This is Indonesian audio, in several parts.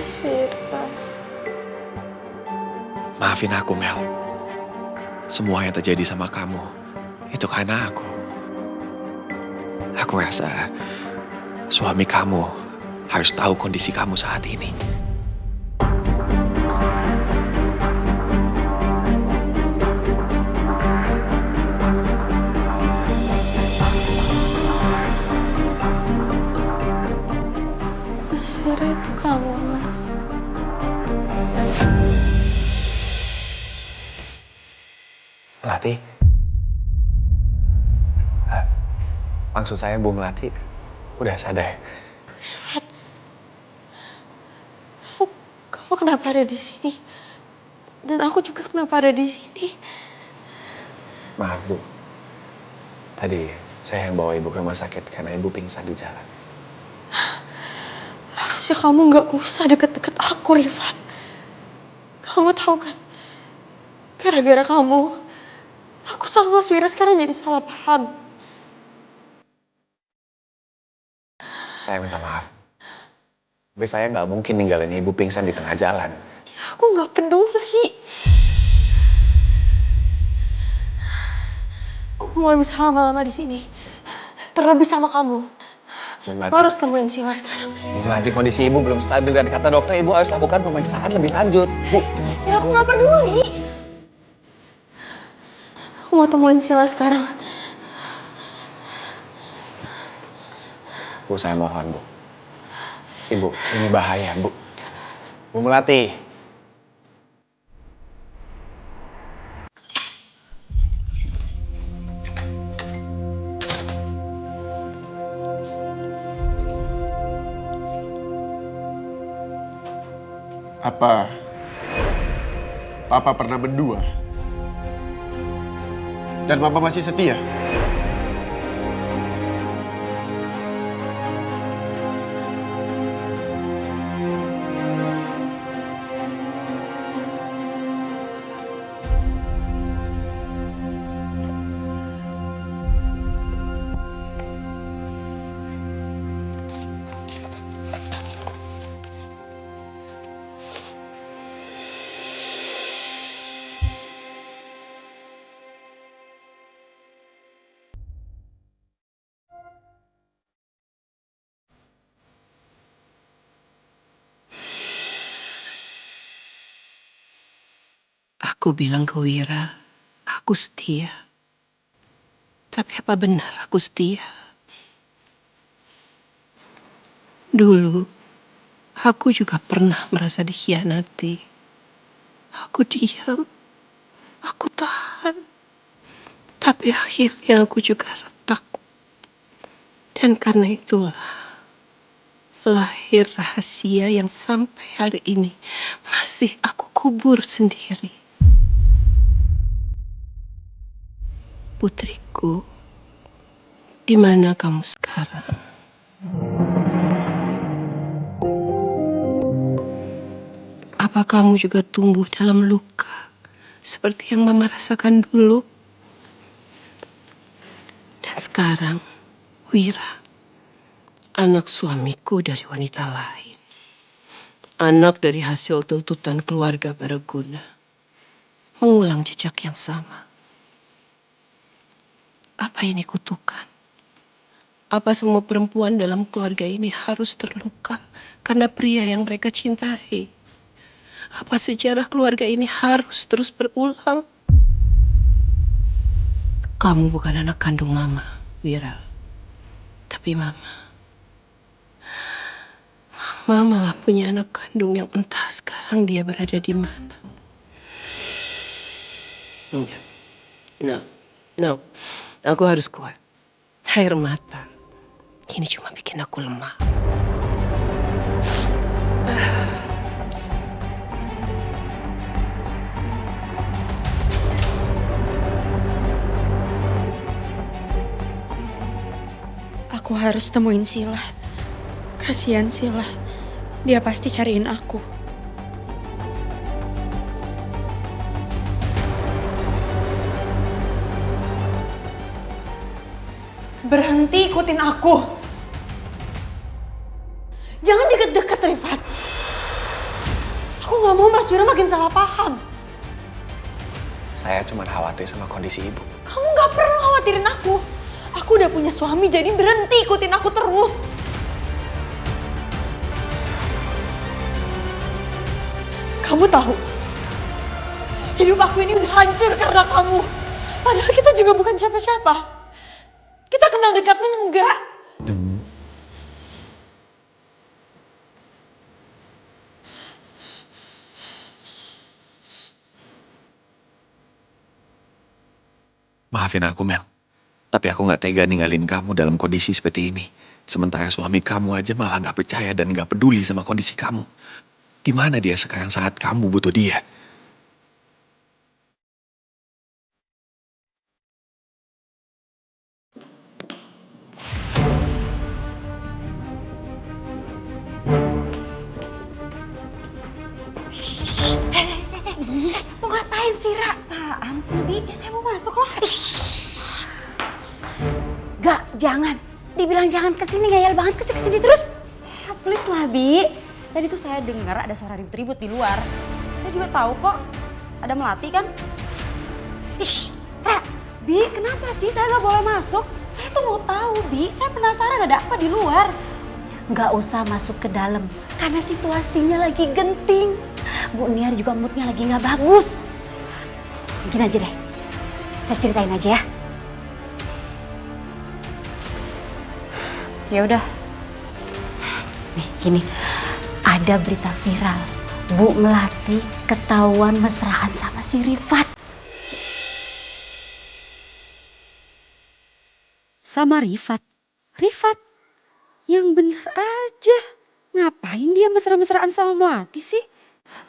Mas Firman. Maafin aku, Mel. Semua yang terjadi sama kamu, itu karena aku. Aku rasa suami kamu harus tahu kondisi kamu saat ini. Mas Firman itu kamu, Mas. Melati? Maksud saya Bu Melati udah sadar. Rifat, kamu kenapa ada di sini? Dan aku juga kenapa ada di sini? Maaf Bu, tadi saya yang bawa ibu ke rumah sakit karena ibu pingsan di jalan. Harusnya kamu gak usah deket-deket aku, Rifat. Kamu tahu kan? Gara-gara kamu, aku sama Mas Wira sekarang jadi salah paham. Saya minta maaf. Tapi saya nggak mungkin ninggalin ibu pingsan di tengah jalan. Aku gak peduli. Aku mau bisa lama-lama di sini. Terlebih sama kamu. Bu Aku Melati, harus temuin Sila sekarang. Bu Melati, kondisi ibu belum stabil dan kata dokter ibu harus lakukan pemeriksaan lebih lanjut. Bu, Ya aku gak peduli. Aku mau temuin Sila sekarang. Bu saya mohon Bu. Ibu, ini bahaya Bu. Bu Melati. Apa Papa pernah mendua? Dan Mama masih setia? Aku bilang ke Wira, aku setia. Tapi apa benar aku setia? Dulu, aku juga pernah merasa dikhianati. Aku diam, aku tahan. Tapi akhirnya aku juga retak. Dan karena itulah, lahir rahasia yang sampai hari ini masih aku kubur sendiri. Putriku, di mana kamu sekarang? Apa kamu juga tumbuh dalam luka seperti yang Mama rasakan dulu? Dan sekarang, Wira, anak suamiku dari wanita lain. Anak dari hasil tuntutan keluarga Baraguna. Mengulang jejak yang sama. Apa ini kutukan? Apa semua perempuan dalam keluarga ini harus terluka karena pria yang mereka cintai? Apa sejarah keluarga ini harus terus berulang? Kamu bukan anak kandung Mama, Wira. Tapi Mama malah punya anak kandung yang entah sekarang dia berada di mana. Enggak. No. Aku harus kuat. Air mata. Ini cuma bikin aku lemah. Aku harus temuin Sila. Kasihan Sila. Dia pasti cariin aku. Berhenti ikutin aku. Jangan deket-deket, Rifat. nggak mau Mas Wira makin salah paham. Saya cuma khawatir sama kondisi ibu. Kamu nggak perlu khawatirin aku. Aku udah punya suami, jadi berhenti ikutin aku terus. Kamu tahu, hidup aku ini udah hancur karena kamu. Padahal kita juga bukan siapa-siapa. Kita kenal dekat pun enggak. Maafin aku, Mel. Tapi aku nggak tega ninggalin kamu dalam kondisi seperti ini. Sementara suami kamu aja malah nggak percaya dan nggak peduli sama kondisi kamu. Gimana dia sekarang saat kamu butuh dia? Mau ngapain sih, Ra? Apaan sih, Bi? Saya mau masuk lah. Gak, jangan. Dibilang jangan kesini, ngayal banget kesini terus. Ya, please lah, Bi. Tadi tuh saya dengar ada suara ribut-ribut di luar. Saya juga tahu kok. Ada Melati kan? Ish, Ra, Bi, kenapa sih saya nggak boleh masuk? Saya tuh mau tahu, Bi. Saya penasaran ada apa di luar. Nggak usah masuk ke dalam, karena situasinya lagi genting. Bu Niar juga moodnya lagi nggak bagus. Gini aja deh, saya ceritain aja ya. Ya udah. Nih gini, ada berita viral. Bu Melati ketahuan mesraan sama si Rifat. Sama Rifat? Rifat? Yang bener aja. Ngapain dia mesra-mesraan sama Melati sih?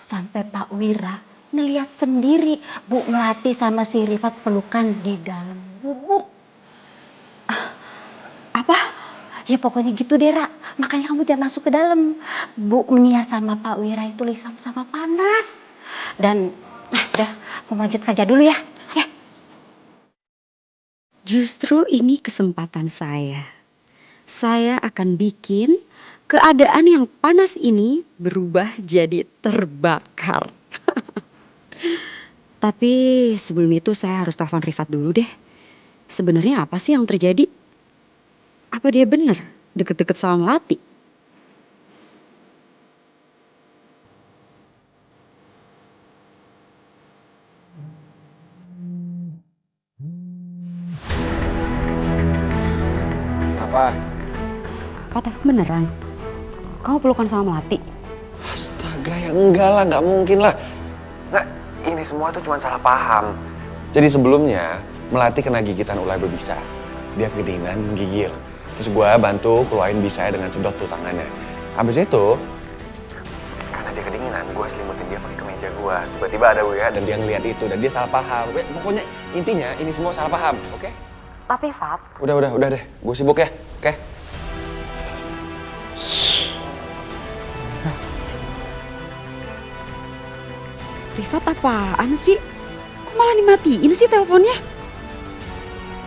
Sampai Pak Wira ngeliat sendiri Bu Melati sama si Rifat pelukan di dalam gubuk. Apa? Ya pokoknya gitu deh, Ra. Makanya kamu jangan masuk ke dalam. Bu Nia sama Pak Wira itu lagi sama-sama panas. Dan udah, mau lanjut kerja dulu ya. Ya. Justru ini kesempatan saya. Saya akan bikin keadaan yang panas ini berubah jadi terbakar. Tapi sebelum itu saya harus telepon Rifat dulu deh. Sebenarnya apa sih yang terjadi? Apa dia bener deket-deket sama Melati? Apa? Patah beneran? Kamu pelukan sama Melati? Astaga, ya enggak lah, nggak mungkin lah. Nggak, ini semua tuh cuma salah paham. Jadi sebelumnya, Melati kena gigitan ular berbisa. Dia kedinginan, menggigil. Terus gue bantu keluarin bisanya dengan sedot tuh tangannya. Habis itu, karena dia kedinginan, gue selimutin dia pakai kemeja gue. Tiba-tiba ada Wira dan dia ngeliat itu dan dia salah paham. Pokoknya intinya ini semua salah paham, oke? Tapi Fat, Udah deh, gue sibuk ya, oke? Rifat apaan sih? Kok malah dimatiin sih teleponnya?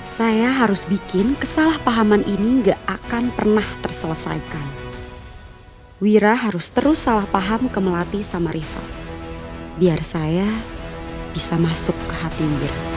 Saya harus bikin kesalahpahaman ini gak akan pernah terselesaikan. Wira harus terus salah paham ke Melati sama Rifat. Biar saya bisa masuk ke hati Wira.